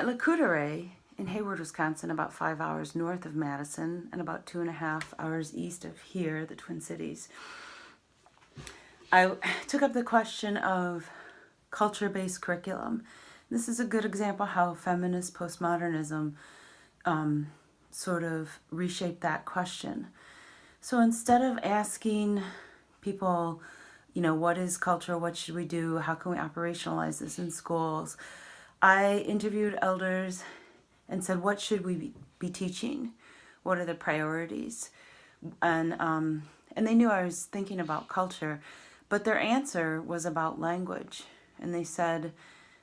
At Le Coudray in Hayward, Wisconsin, about 5 hours north of Madison and about 2.5 hours east of here, the Twin Cities, I took up the question of culture-based curriculum. This is a good example how feminist postmodernism sort of reshaped that question. So instead of asking people, what is culture? What should we do? How can we operationalize this in schools? I interviewed elders and said, what should we be teaching? What are the priorities? And they knew I was thinking about culture, but their answer was about language. And they said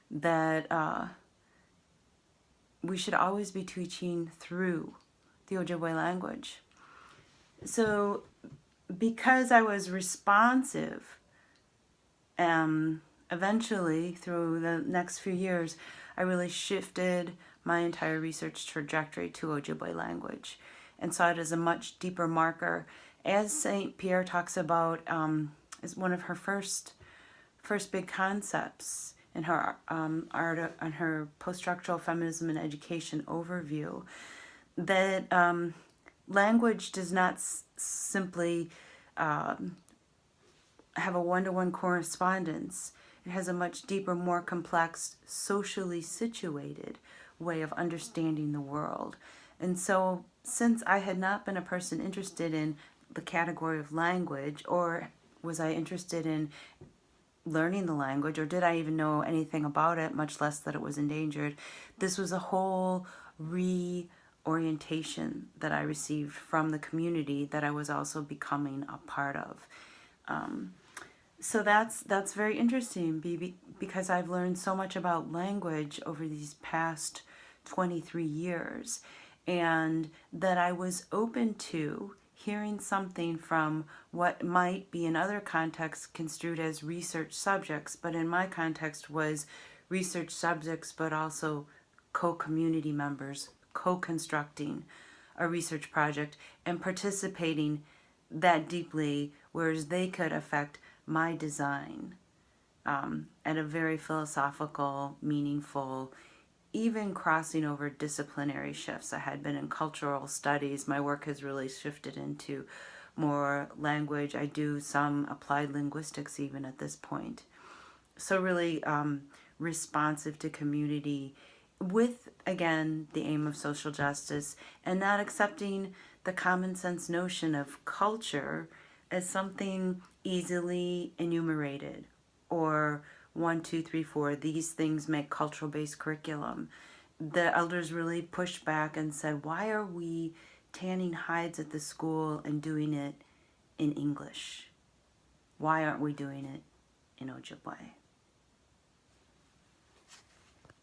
that we should always be teaching through the Ojibwe language. So because I was responsive, eventually through the next few years, I really shifted my entire research trajectory to Ojibwe language and saw it as a much deeper marker. As St. Pierre talks about as one of her first big concepts in her art on her post-structural feminism and education overview, that language does not simply have a one-to-one correspondence. It has a much deeper, more complex, socially situated way of understanding the world. And so since I had not been a person interested in the category of language, or was I interested in learning the language, or did I even know anything about it, much less that it was endangered, this was a whole reorientation that I received from the community that I was also becoming a part of. So that's very interesting because I've learned so much about language over these past 23 years, and that I was open to hearing something from what might be in other contexts construed as research subjects, but in my context was research subjects, but also co-community members, co-constructing a research project and participating that deeply, whereas they could affect my design at a very philosophical, meaningful, even crossing over disciplinary shifts. I had been in cultural studies. My work has really shifted into more language. I do some applied linguistics even at this point. So really responsive to community with, again, the aim of social justice and not accepting the common sense notion of culture as something easily enumerated or 1, 2, 3, 4, these things make cultural-based curriculum. The elders really pushed back and said, why are we tanning hides at the school and doing it in English? Why aren't we doing it in Ojibwe?